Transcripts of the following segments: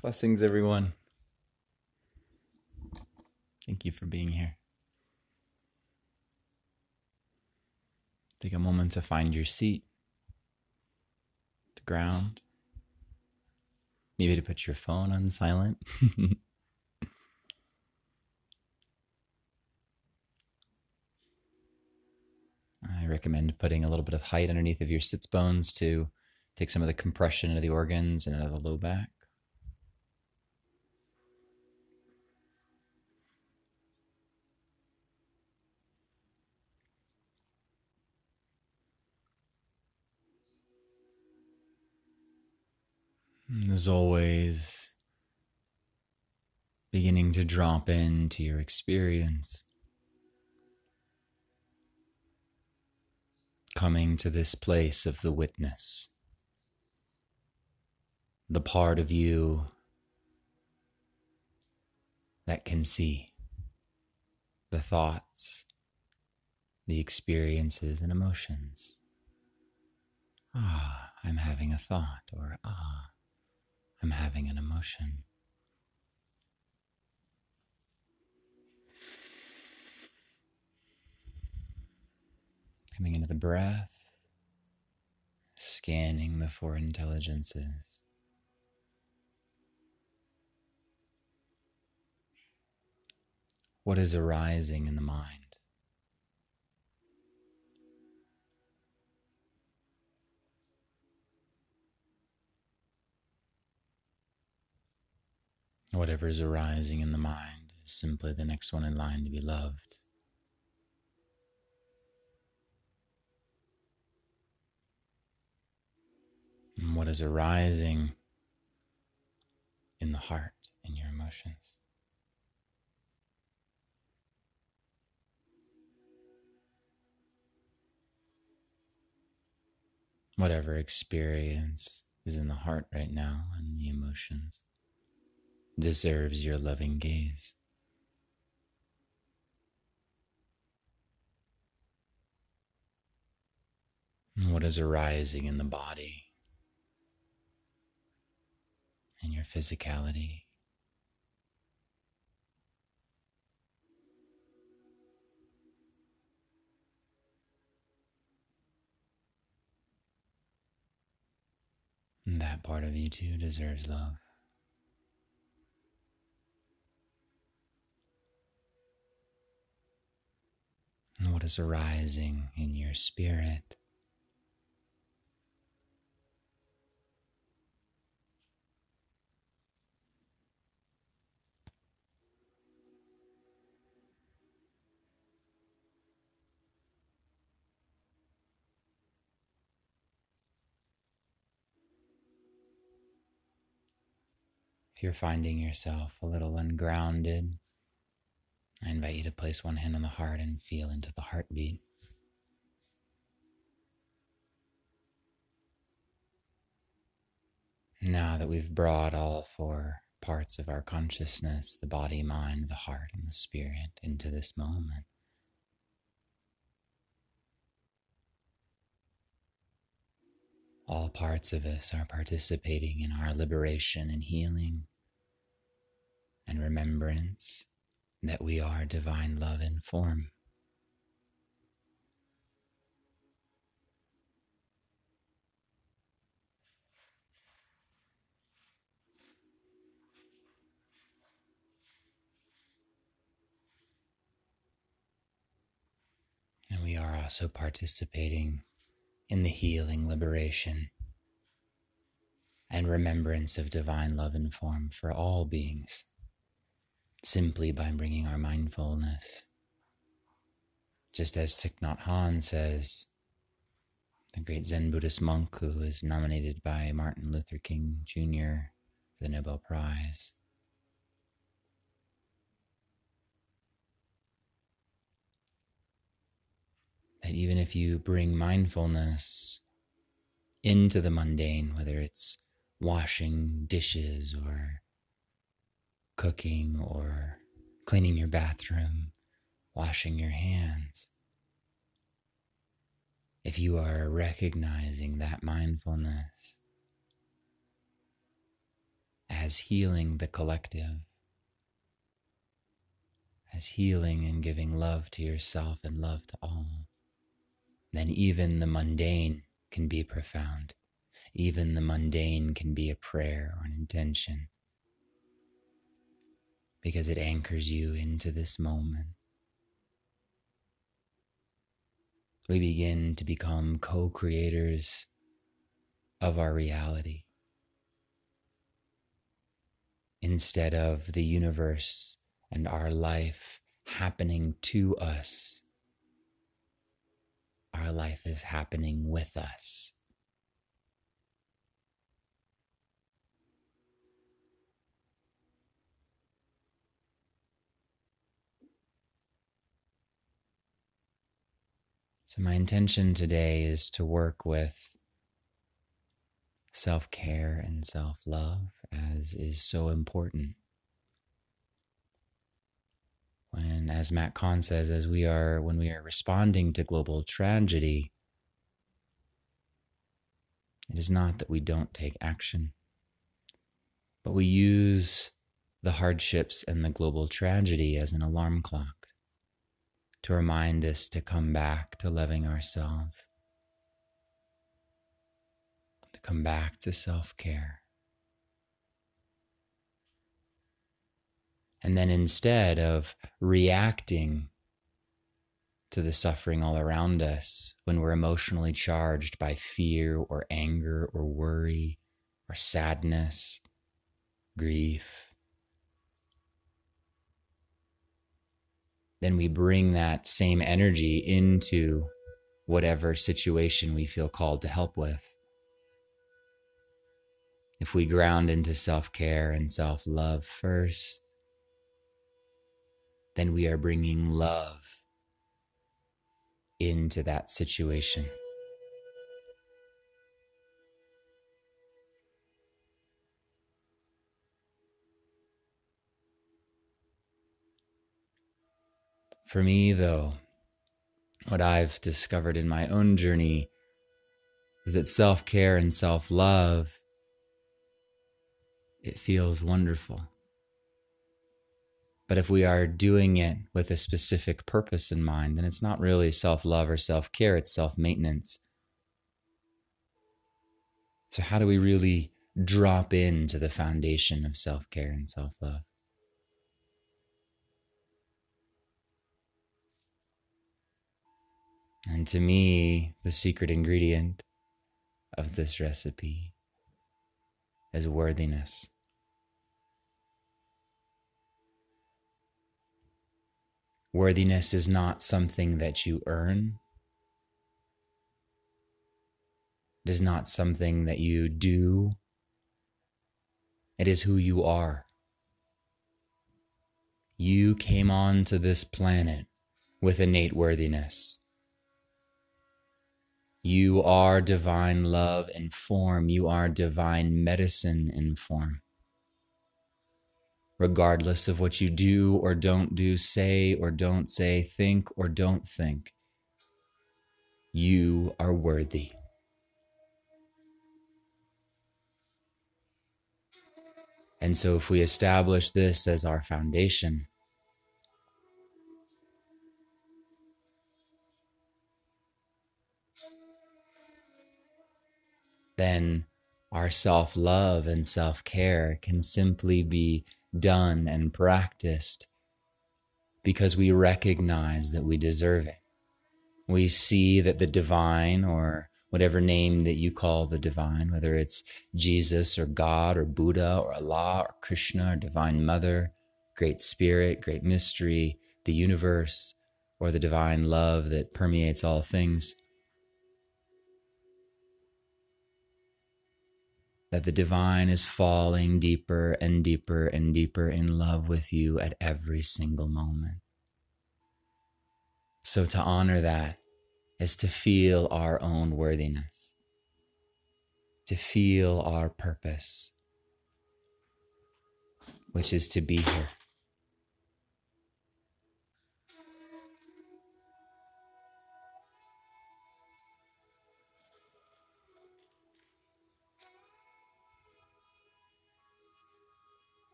Blessings, everyone. Thank you for being here. Take a moment to find your seat, to ground, maybe to put your phone on silent. I recommend putting a little bit of height underneath of your sits bones to take some of the compression into the organs and out of the low back. And as always, beginning to drop into your experience. Coming to this place of the witness. The part of you that can see the thoughts, the experiences and emotions. I'm having a thought, or I'm having an emotion. Coming into the breath, scanning the four intelligences. What is arising in the mind? Whatever is arising in the mind is simply the next one in line to be loved. And what is arising in the heart, in your emotions? Whatever experience is in the heart right now and the emotions deserves your loving gaze. And what is arising in the body, in your physicality? And that part of you too deserves love. And what is arising in your spirit? If you're finding yourself a little ungrounded, I invite you to place one hand on the heart and feel into the heartbeat. Now that we've brought all four parts of our consciousness, the body, mind, the heart, and the spirit, into this moment, all parts of us are participating in our liberation and healing and remembrance that we are divine love in form. And we are also participating in the healing, liberation, and remembrance of divine love in form for all beings, simply by bringing our mindfulness. Just as Thich Nhat Hanh says, the great Zen Buddhist monk who was nominated by Martin Luther King Jr. for the Nobel Prize, that even if you bring mindfulness into the mundane, whether it's washing dishes or cooking or cleaning your bathroom, washing your hands, if you are recognizing that mindfulness as healing the collective, as healing and giving love to yourself and love to all, then even the mundane can be profound. Even the mundane can be a prayer or an intention, because it anchors you into this moment. We begin to become co-creators of our reality, instead of the universe and our life happening to us. Our life is happening with us. So my intention today is to work with self-care and self-love, as is so important. When, as Matt Kahn says, when we are responding to global tragedy, it is not that we don't take action, but we use the hardships and the global tragedy as an alarm clock to remind us to come back to loving ourselves, to come back to self-care. And then instead of reacting to the suffering all around us when we're emotionally charged by fear or anger or worry or sadness, grief, then we bring that same energy into whatever situation we feel called to help with. If we ground into self-care and self-love first, then we are bringing love into that situation. For me, though, what I've discovered in my own journey is that self-care and self-love, it feels wonderful. But if we are doing it with a specific purpose in mind, then it's not really self-love or self-care, it's self-maintenance. So how do we really drop into the foundation of self-care and self-love? And to me, the secret ingredient of this recipe is worthiness. Worthiness is not something that you earn. It is not something that you do. It is who you are. You came onto this planet with innate worthiness. You are divine love in form. You are divine medicine in form. Regardless of what you do or don't do, say or don't say, think or don't think, you are worthy. And so if we establish this as our foundation, then our self-love and self-care can simply be done and practiced because we recognize that we deserve it. We see that the divine, or whatever name that you call the divine, whether it's Jesus or God or Buddha or Allah or Krishna or Divine Mother, Great Spirit, Great Mystery, the universe, or the divine love that permeates all things, that the divine is falling deeper and deeper and deeper in love with you at every single moment. So to honor that is to feel our own worthiness, to feel our purpose, which is to be here.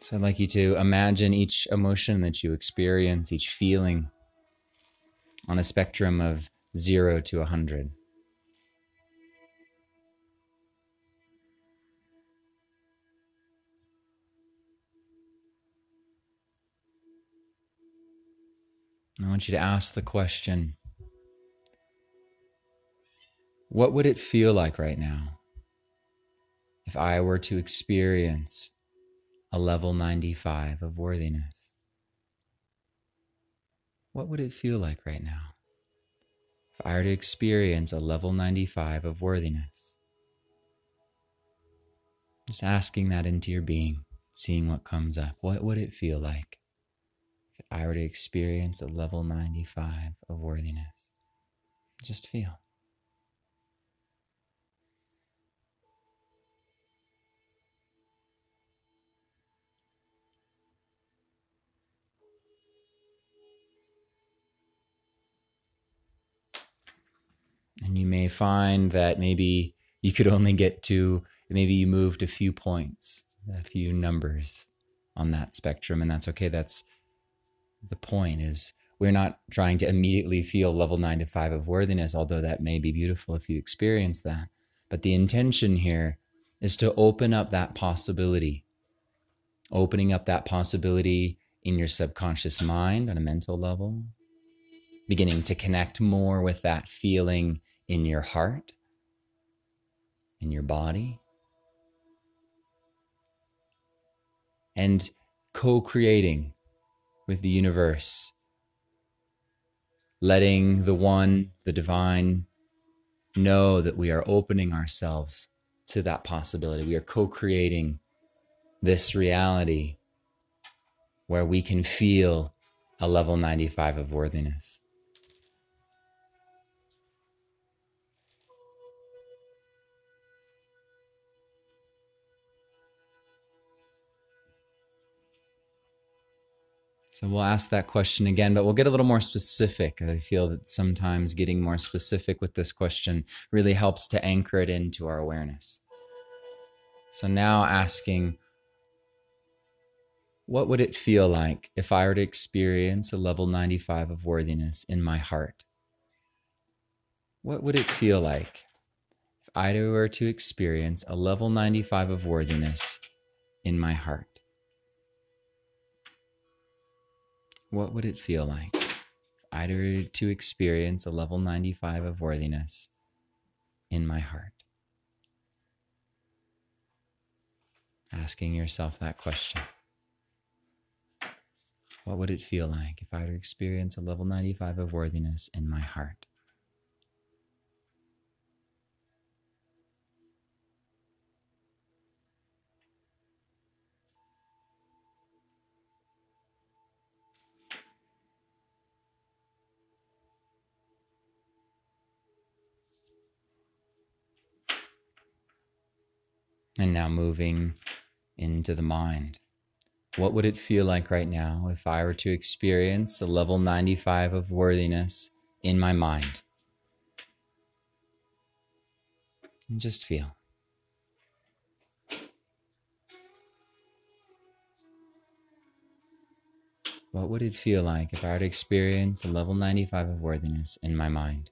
So I'd like you to imagine each emotion that you experience, each feeling, on a spectrum of 0 to 100. I want you to ask the question, what would it feel like right now if I were to experience a level 95 of worthiness? What would it feel like right now if I were to experience a level 95 of worthiness? Just asking that into your being, seeing what comes up. What would it feel like if I were to experience a level 95 of worthiness? Just feel. And you may find that maybe you could only get to, maybe you moved a few points, a few numbers on that spectrum, and that's okay. That's the point, is we're not trying to immediately feel level 95 of worthiness, although that may be beautiful if you experience that. But the intention here is to open up that possibility, opening up that possibility in your subconscious mind on a mental level, beginning to connect more with that feeling in your heart, in your body, and co-creating with the universe, letting the one, the divine, know that we are opening ourselves to that possibility. We are co-creating this reality where we can feel a level 95 of worthiness. So we'll ask that question again, but we'll get a little more specific. I feel that sometimes getting more specific with this question really helps to anchor it into our awareness. So now asking, what would it feel like if I were to experience a level 95 of worthiness in my heart? What would it feel like if I were to experience a level 95 of worthiness in my heart? What would it feel like if I were to experience a level 95 of worthiness in my heart? Asking yourself that question. What would it feel like if I were to experience a level 95 of worthiness in my heart? And now moving into the mind. What would it feel like right now if I were to experience a level 95 of worthiness in my mind? And just feel. What would it feel like if I were to experience a level 95 of worthiness in my mind?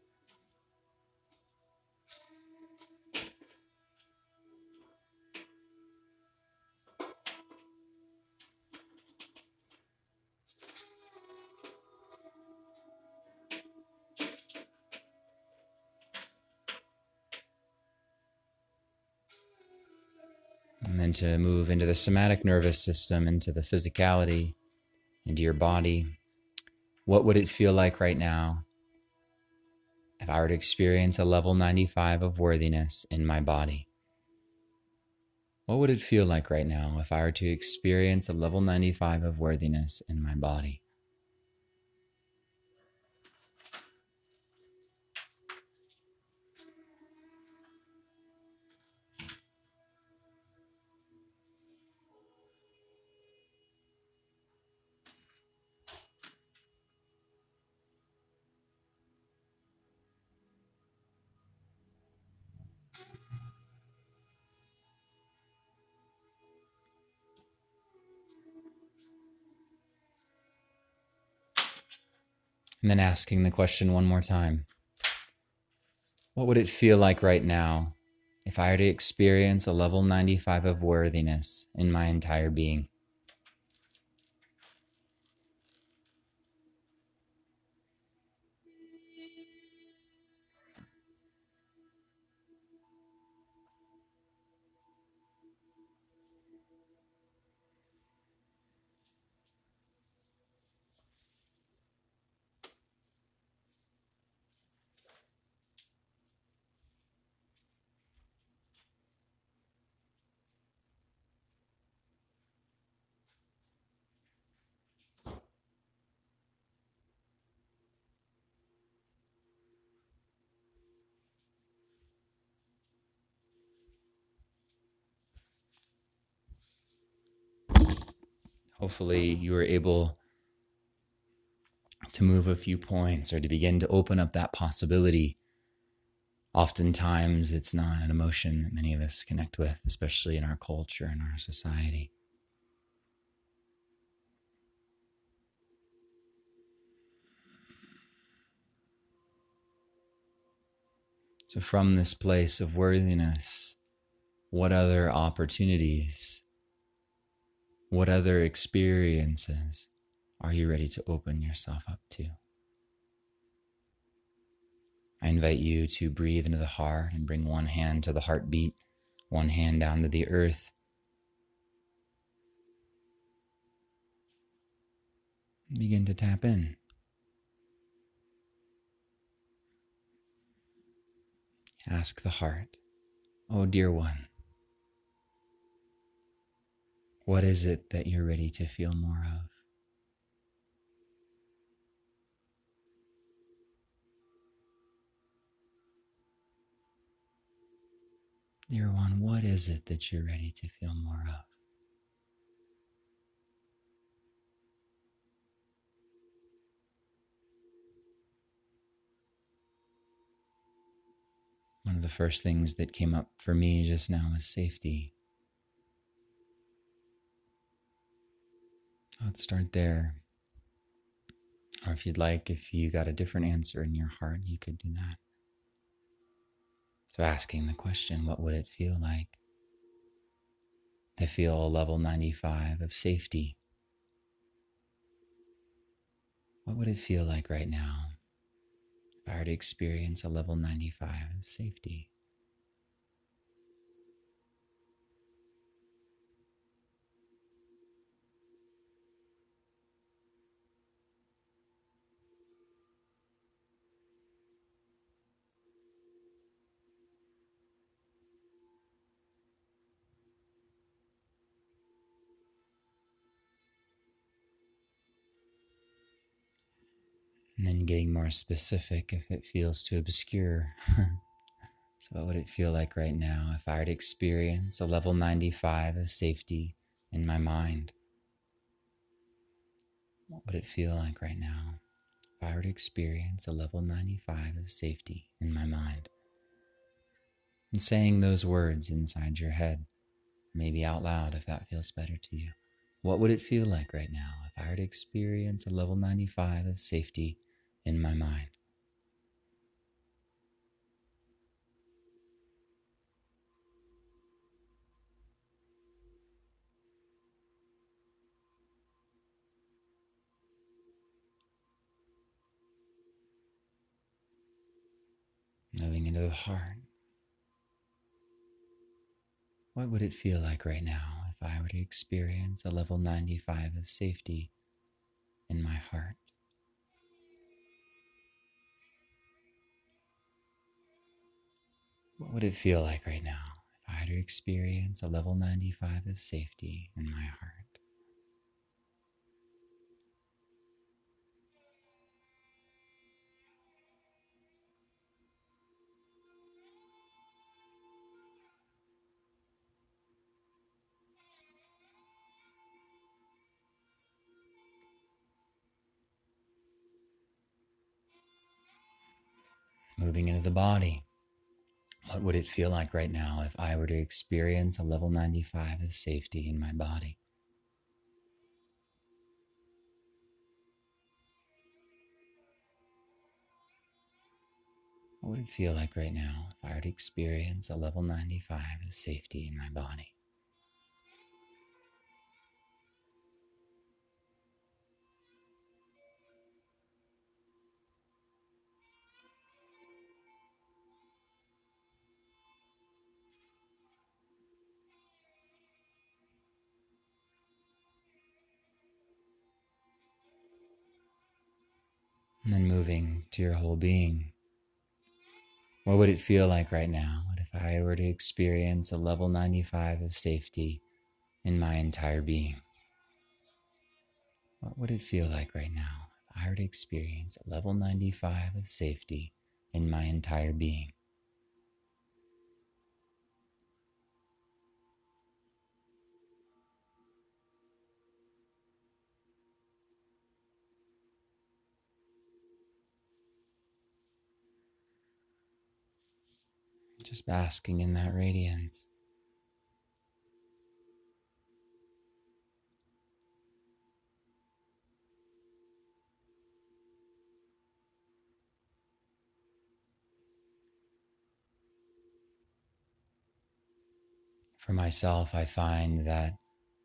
And then to move into the somatic nervous system, into the physicality, into your body. What would it feel like right now if I were to experience a level 95 of worthiness in my body? What would it feel like right now if I were to experience a level 95 of worthiness in my body? And then asking the question one more time. What would it feel like right now if I were to experience a level 95 of worthiness in my entire being? Hopefully you were able to move a few points or to begin to open up that possibility. Oftentimes it's not an emotion that many of us connect with, especially in our culture and our society. So from this place of worthiness, what other opportunities, what other experiences are you ready to open yourself up to? I invite you to breathe into the heart and bring one hand to the heartbeat, one hand down to the earth. Begin to tap in. Ask the heart, oh dear one, what is it that you're ready to feel more of? Dear one, what is it that you're ready to feel more of? One of the first things that came up for me just now was safety. Let's start there. Or if you'd like, if you got a different answer in your heart, you could do that. So asking the question, what would it feel like to feel a level 95 of safety? What would it feel like right now if I were to experience a level 95 of safety? And then getting more specific if it feels too obscure. So what would it feel like right now if I were to experience a level 95 of safety in my mind? What would it feel like right now if I were to experience a level 95 of safety in my mind? And saying those words inside your head, maybe out loud if that feels better to you. What would it feel like right now if I were to experience a level 95 of safety in my mind? Moving into the heart. What would it feel like right now if I were to experience a level 95 of safety in my heart? What would it feel like right now if I were to experience a level 95 of safety in my heart? Moving into the body. What would it feel like right now if I were to experience a level 95 of safety in my body? What would it feel like right now if I were to experience a level 95 of safety in my body? And then moving to your whole being. What would it feel like right now? What if I were to experience a level 95 of safety in my entire being? What would it feel like right now if I were to experience a level 95 of safety in my entire being? Just basking in that radiance. For myself, I find that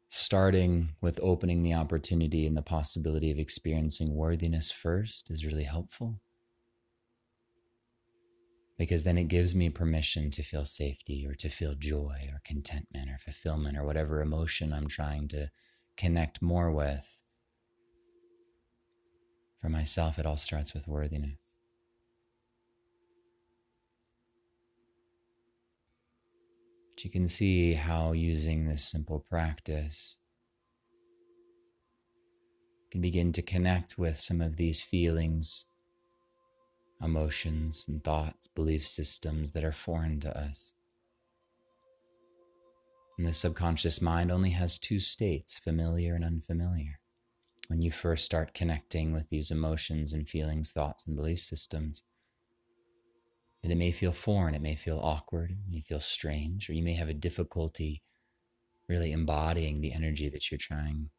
starting with opening the opportunity and the possibility of experiencing worthiness first is really helpful, because then it gives me permission to feel safety or to feel joy or contentment or fulfillment or whatever emotion I'm trying to connect more with. For myself, it all starts with worthiness. But you can see how using this simple practice can begin to connect with some of these feelings, emotions, and thoughts, belief systems that are foreign to us. And the subconscious mind only has two states, familiar and unfamiliar. When you first start connecting with these emotions and feelings, thoughts, and belief systems, that it may feel foreign, it may feel awkward, it may feel strange, or you may have a difficulty really embodying the energy that you're trying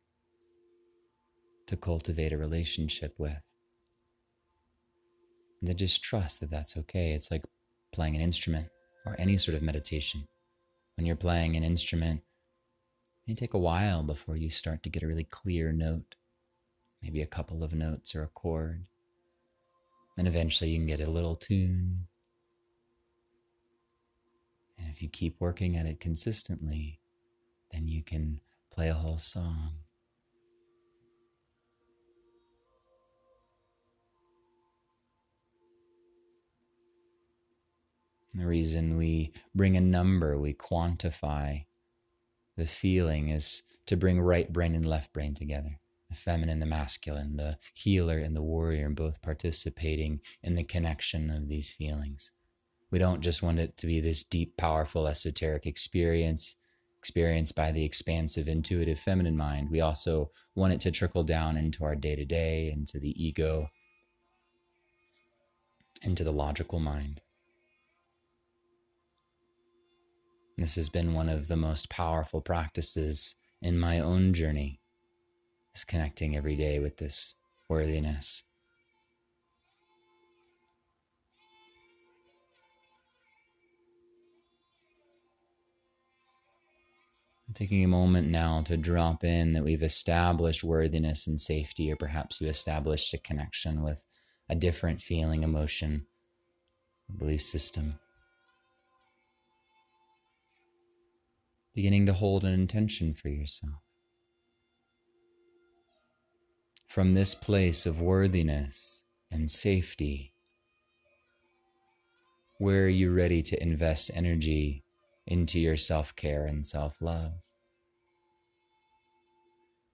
to cultivate a relationship with. And then just trust that that's okay. It's like playing an instrument or any sort of meditation. When you're playing an instrument, it may take a while before you start to get a really clear note, maybe a couple of notes or a chord. And eventually you can get a little tune. And if you keep working at it consistently, then you can play a whole song. The reason we bring a number, we quantify the feeling, is to bring right brain and left brain together. The feminine, the masculine, the healer and the warrior, both participating in the connection of these feelings. We don't just want it to be this deep, powerful, esoteric experience experienced by the expansive, intuitive feminine mind. We also want it to trickle down into our day-to-day, into the ego, into the logical mind. This has been one of the most powerful practices in my own journey, is connecting every day with this worthiness. Taking a moment now to drop in that we've established worthiness and safety, or perhaps you established a connection with a different feeling, emotion, belief system. Beginning to hold an intention for yourself. From this place of worthiness and safety, where are you ready to invest energy into your self-care and self-love?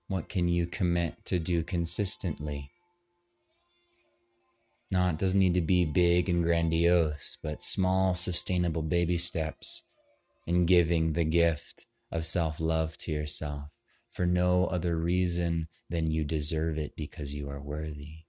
What can you commit to do consistently? It doesn't need to be big and grandiose, but small, sustainable baby steps in giving the gift of self-love to yourself for no other reason than you deserve it, because you are worthy.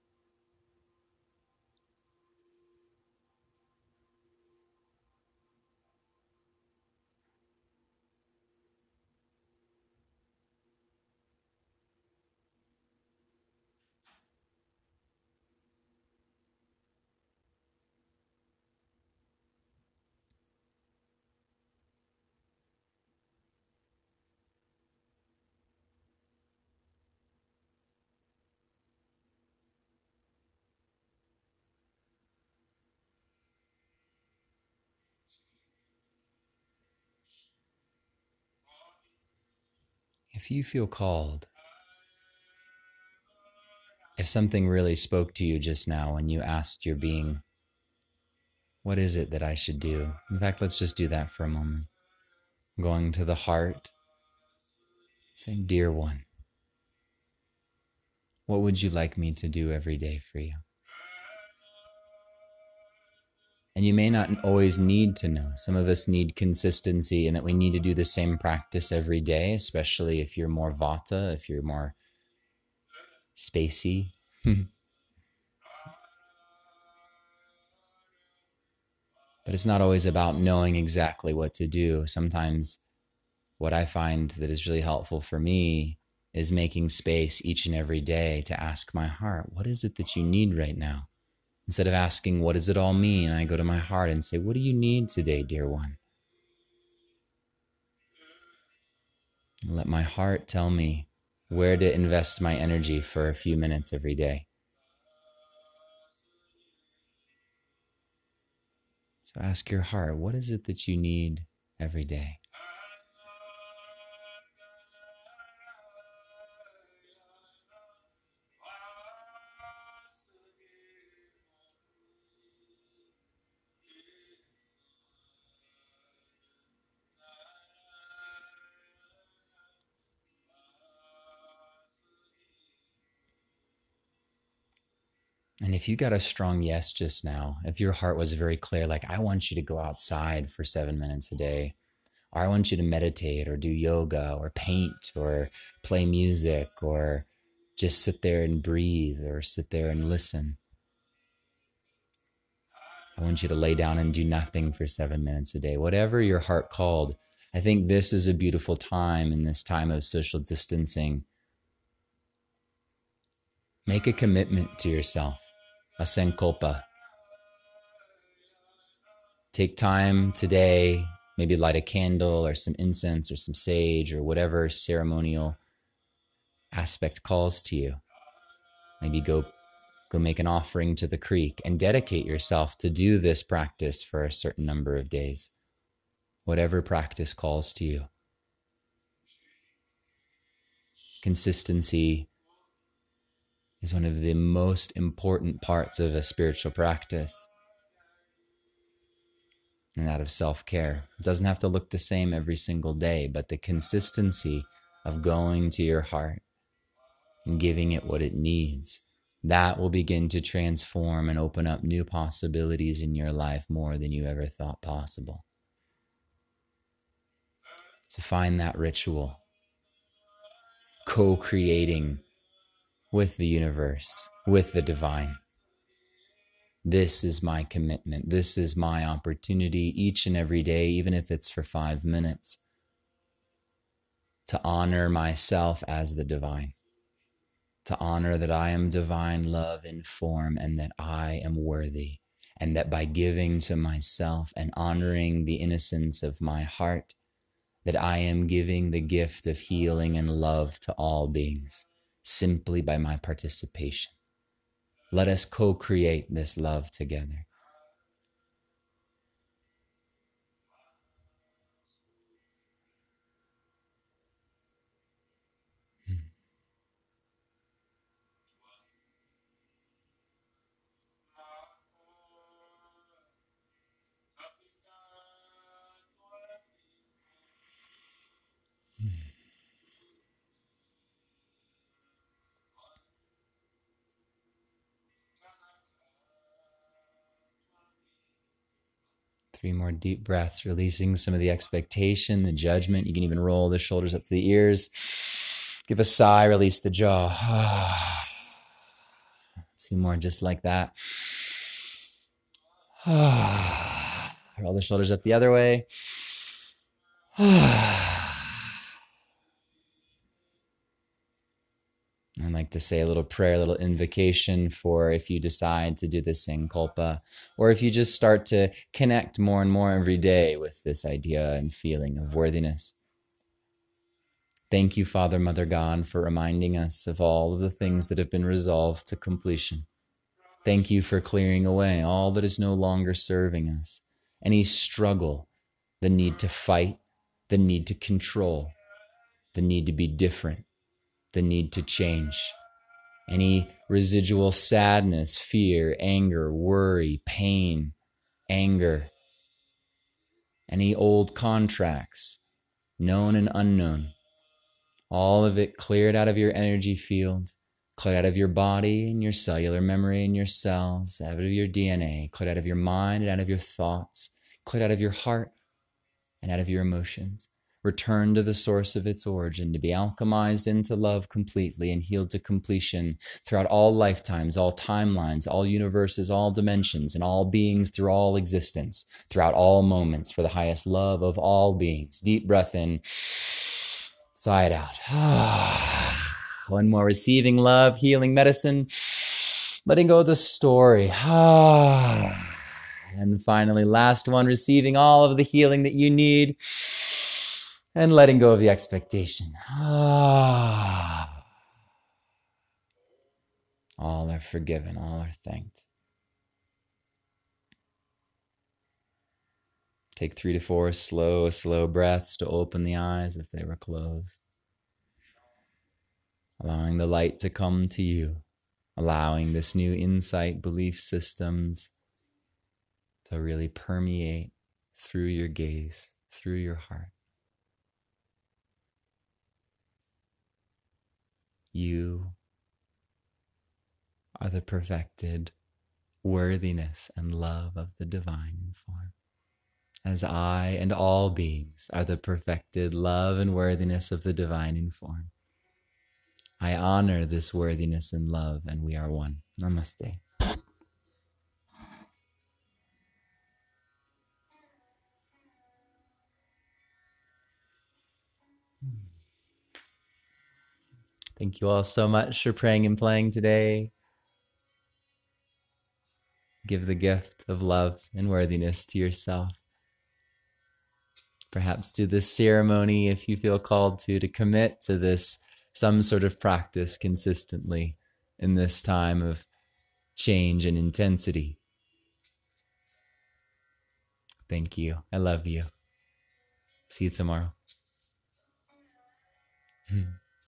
If you feel called, if something really spoke to you just now when you asked your being, what is it that I should do? In fact, let's just do that for a moment. Going to the heart, saying, Dear one, what would you like me to do every day for you? And you may not always need to know. Some of us need consistency and that we need to do the same practice every day, especially if you're more vata, if you're more spacey. But it's not always about knowing exactly what to do. Sometimes what I find that is really helpful for me is making space each and every day to ask my heart, what is it that you need right now? Instead of asking, what does it all mean? I go to my heart and say, what do you need today, dear one? And let my heart tell me where to invest my energy for a few minutes every day. So ask your heart, what is it that you need every day? And if you got a strong yes just now, if your heart was very clear, like, I want you to go outside for 7 minutes a day, or I want you to meditate or do yoga or paint or play music or just sit there and breathe or sit there and listen. I want you to lay down and do nothing for 7 minutes a day. Whatever your heart called, I think this is a beautiful time in this time of social distancing. Make a commitment to yourself, a sankalpa. Take time today, maybe light a candle or some incense or some sage or whatever ceremonial aspect calls to you. Maybe go make an offering to the creek and dedicate yourself to do this practice for a certain number of days. Whatever practice calls to you. Consistency is one of the most important parts of a spiritual practice and that of self-care. It doesn't have to look the same every single day, but the consistency of going to your heart and giving it what it needs, that will begin to transform and open up new possibilities in your life more than you ever thought possible. So find that ritual, co-creating with the universe, with the divine. This is my commitment. This is my opportunity each and every day, even if it's for 5 minutes, to honor myself as the divine, to honor that I am divine love in form and that I am worthy, and that by giving to myself and honoring the innocence of my heart, that I am giving the gift of healing and love to all beings simply by my participation. Let us co-create this love together. Three more deep breaths, releasing some of the expectation, the judgment. You can even roll the shoulders up to the ears. Give a sigh, release the jaw. 2 more just like that. Roll the shoulders up the other way. I'd like to say a little prayer, a little invocation for if you decide to do this sankalpa, or if you just start to connect more and more every day with this idea and feeling of worthiness. Thank you, Father, Mother God, for reminding us of all of the things that have been resolved to completion. Thank you for clearing away all that is no longer serving us. Any struggle, the need to fight, the need to control, the need to be different, the need to change. Any residual sadness, fear, anger, worry, pain, anger, any old contracts, known and unknown, all of it cleared out of your energy field, cleared out of your body and your cellular memory and your cells, out of your DNA, cleared out of your mind and out of your thoughts, cleared out of your heart and out of your emotions. Return to the source of its origin, to be alchemized into love completely and healed to completion throughout all lifetimes, all timelines, all universes, all dimensions, and all beings through all existence, throughout all moments, for the highest love of all beings. Deep breath in, sigh it out. One more, receiving love, healing medicine, letting go of the story. And finally, last one, receiving all of the healing that you need and letting go of the expectation. All are forgiven, all are thanked. Take 3 to 4 slow breaths to open the eyes if they were closed. Allowing the light to come to you. Allowing this new insight, belief systems to really permeate through your gaze, through your heart. You are the perfected worthiness and love of the divine form, as I and all beings are the perfected love and worthiness of the divine in form. I honor this worthiness and love, and we are one. Namaste. Thank you all so much for praying and playing today. Give the gift of love and worthiness to yourself. Perhaps do this ceremony if you feel called to commit to this, some sort of practice consistently in this time of change and intensity. Thank you. I love you. See you tomorrow.